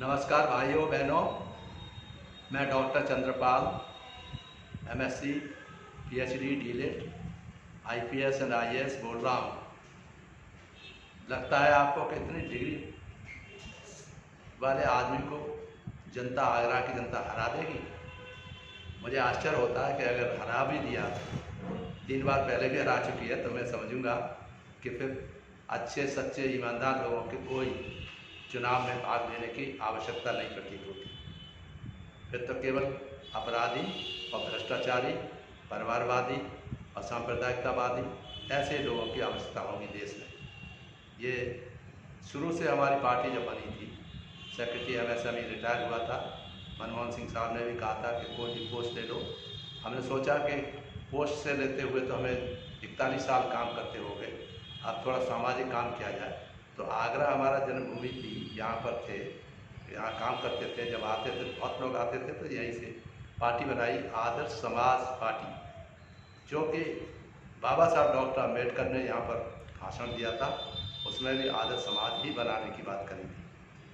नमस्कार भाइयों बहनों, मैं doctor Chandrapal MSc PhD DLitt IPS and IAS बोल रहा हूँ। लगता है आपको कितनी डिग्री वाले आदमी को जनता, आगरा की जनता हरा देगी। मुझे आश्चर्य होता है कि अगर हरा भी दिया, 3 बार पहले भी हरा चुकी है, तो मैं समझूंगा कि फिर अच्छे सच्चे ईमानदार लोगों के कोई चुनाव में भाग लेने की आवश्यकता नहीं प्रतीत होती। फिर तो केवल अपराधी और भ्रष्टाचारी, परिवारवादी और सांप्रदायिकतावादी ऐसे लोगों की आवश्यकता होगी देश में। ये शुरू से हमारी पार्टी जब बनी थी, सेक्रेटरी एमएसएमई रिटायर हुआ था, मनमोहन सिंह साहब ने भी कहा था कि कोई भी पोस्ट ले लो। हमने सोचा कि पोस्ट से लेते हुए तो हमें 41 साल काम करते हो गए, अब थोड़ा सामाजिक काम किया जाए। तो आगरा हमारा जन्मभूमि थी, यहाँ पर थे, यहाँ काम करते थे। जब आते थे बहुत लोग आते थे, तो यहीं से पार्टी बनाई, आदर्श समाज पार्टी, जो कि बाबा साहब डॉक्टर अम्बेडकर ने यहाँ पर भाषण दिया था। उसमें भी आदर्श समाज ही बनाने की बात करी थी।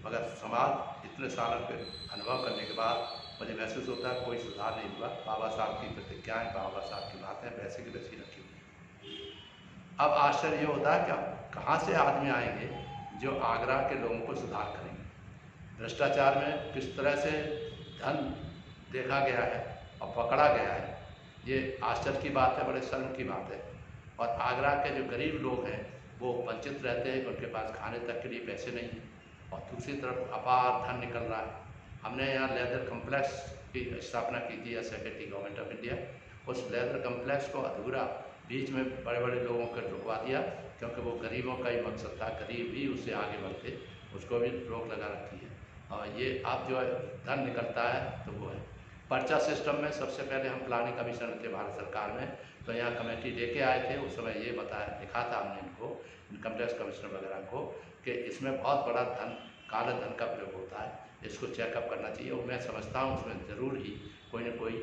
मगर समाज इतने सालों के अनुभव करने के बाद मुझे महसूस होता है कोई सुधार नहीं हुआ। बाबा साहब की प्रतिज्ञाएँ, बाबा साहब की बातें वैसे की वैसी रखी हुई। अब आश्चर्य ये होता है कि कहाँ से आदमी आएंगे जो आगरा के लोगों को सुधार करेंगे। भ्रष्टाचार में किस तरह से धन देखा गया है और पकड़ा गया है, ये आश्चर्य की बात है, बड़े शर्म की बात है। और आगरा के जो गरीब लोग हैं वो वंचित रहते हैं, उनके पास खाने तक के लिए पैसे नहीं हैं। और दूसरी तरफ अपार धन निकल रहा है। हमने यहाँ लेदर कम्प्लेक्स की स्थापना की थी, सेक्रेटरी गवर्नमेंट ऑफ इंडिया। उस लेदर कम्प्लेक्स को अधूरा बीच में बड़े बड़े लोगों को रुकवा दिया, क्योंकि वो गरीबों का ही मकसद था, गरीब ही उससे आगे बढ़ते, उसको भी रोक लगा रखी है। और ये अब जो है धन निकलता है तो वो है पर्चा सिस्टम में। सबसे पहले हम प्लानिंग कमीशन थे भारत सरकार में, तो यहाँ कमेटी लेके आए थे। उस समय ये बताया, लिखा था हमने इनको, इनकम टैक्स कमिश्नर वगैरह को, कि इसमें बहुत बड़ा धन, काला धन का प्रयोग होता है, इसको चेकअप करना चाहिए। और मैं समझता हूँ उसमें ज़रूर ही कोई न कोई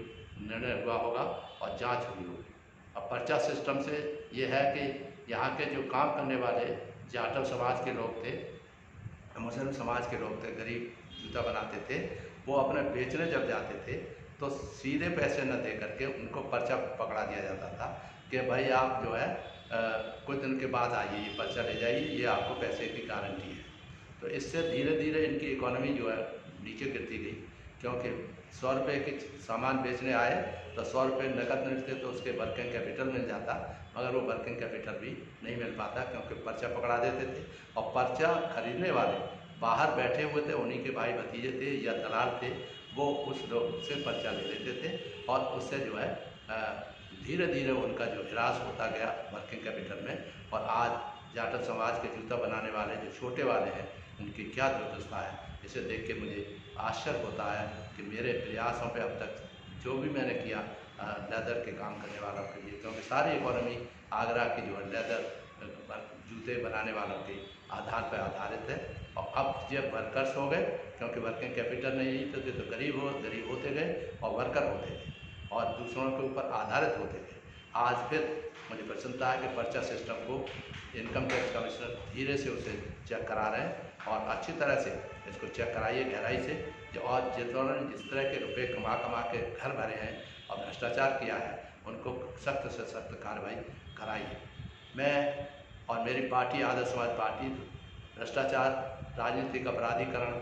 निर्णय हुआ होगा और जाँच हुई होगी। अब पर्चा सिस्टम से ये है कि यहाँ के जो काम करने वाले जाटव समाज के लोग थे, मुस्लिम समाज के लोग थे, गरीब जूता बनाते थे, वो अपने बेचने जब जाते थे तो सीधे पैसे न दे करके उनको पर्चा पकड़ा दिया जाता था कि भाई आप जो है कुछ दिन के बाद आइए, ये पर्चा ले जाइए, ये आपको पैसे की गारंटी है। तो इससे धीरे धीरे इनकी इकोनॉमी जो है नीचे गिरती गई, क्योंकि 100 रुपये के सामान बेचने आए तो 100 रुपये नकद मिलते तो उसके वर्किंग कैपिटल मिल जाता, मगर वो वर्किंग कैपिटल भी नहीं मिल पाता, क्योंकि पर्चा पकड़ा देते थे। और पर्चा खरीदने वाले बाहर बैठे हुए थे, उन्हीं के भाई भतीजे थे या दलाल थे, वो उस लोग से पर्चा ले लेते थे। और उससे जो है धीरे धीरे उनका जो ह्रास होता गया वर्किंग कैपिटल में। और आज जाटव समाज के जूता बनाने वाले जो छोटे वाले हैं, उनकी क्या दुर्दशा है, इसे देख के मुझे आश्चर्य होता है कि मेरे प्रयासों पे अब तक जो भी मैंने किया लेदर के काम करने वालों के लिए, क्योंकि सारी इकोनॉमी आगरा की जो है लेदर जूते बनाने वालों के आधार पर आधारित है। और अब जब वर्कर्स हो गए, क्योंकि वर्किंग कैपिटल नहीं थे तो गरीब होते गए और वर्कर होते गए और दूसरों के ऊपर आधारित होते गए। आज फिर मुझे प्रसन्नता है कि पर्चा सिस्टम को इनकम टैक्स कमिश्नर धीरे से उसे चेक करा रहे हैं, और अच्छी तरह से इसको चेक कराइए गहराई से। और जिन्होंने जिस तरह के रुपये कमा के घर भरे हैं और भ्रष्टाचार किया है, उनको सख्त से सख्त कार्रवाई कराइए। मैं और मेरी पार्टी आदर्श समाज पार्टी भ्रष्टाचार, राजनीतिक अपराधीकरण,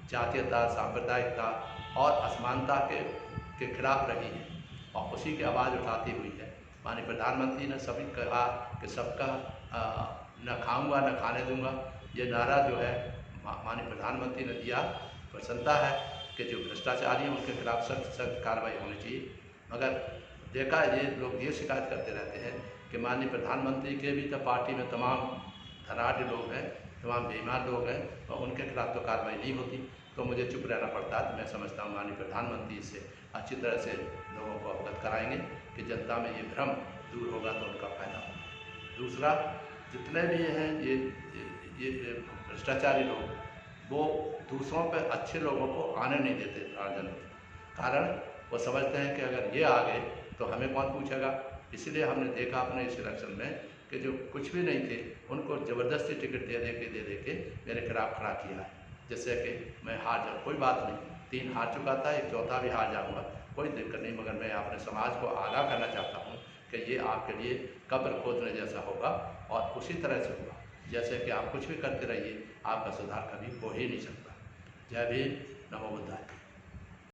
जातीयता, सांप्रदायिकता और असमानता के खिलाफ रही है और उसी की आवाज़ उठाती हुई है। माननीय प्रधानमंत्री ने सभी कहा कि सबका न खाऊंगा न खाने दूंगा, ये नारा जो है माननीय प्रधानमंत्री ने दिया। प्रसन्नता है कि जो भ्रष्टाचारी हैं उनके खिलाफ सख्त कार्रवाई होनी चाहिए। मगर देखा ये लोग ये शिकायत करते रहते हैं कि माननीय प्रधानमंत्री के भी तो पार्टी में तमाम धनाढ़ लोग हैं, तमाम बेईमान लोग हैं, और उनके खिलाफ तो कार्रवाई नहीं होती। तो मुझे चुप रहना पड़ता है। तो मैं समझता हूँ माननीय प्रधानमंत्री इससे अच्छी तरह से लोगों को अवगत कराएंगे कि जनता में ये भ्रम दूर होगा तो उनका फायदा होगा। दूसरा, जितने भी हैं ये भ्रष्टाचारी लोग, वो दूसरों पर अच्छे लोगों को आने नहीं देते राजनीति। कारण वो समझते हैं कि अगर ये आ गए तो हमें कौन पूछेगा। इसलिए हमने देखा अपने इस इलेक्शन में कि जो कुछ भी नहीं थे उनको ज़बरदस्ती टिकट दे दे के मेरे खिलाफ खड़ा किया है। जिससे कि मैं हार जाऊँ, कोई बात नहीं, 3 हार चुका था, एक चौथा भी हार जाऊँगा, कोई दिक्कत नहीं, मगर मैं अपने समाज को आगाह करना चाहता हूँ कि ये आपके लिए कब्र खोदने जैसा होगा और उसी तरह से होगा। जैसे कि आप कुछ भी करते रहिए, आपका सुधार कभी हो ही नहीं सकता। जय भीम, नमो बुद्धाय।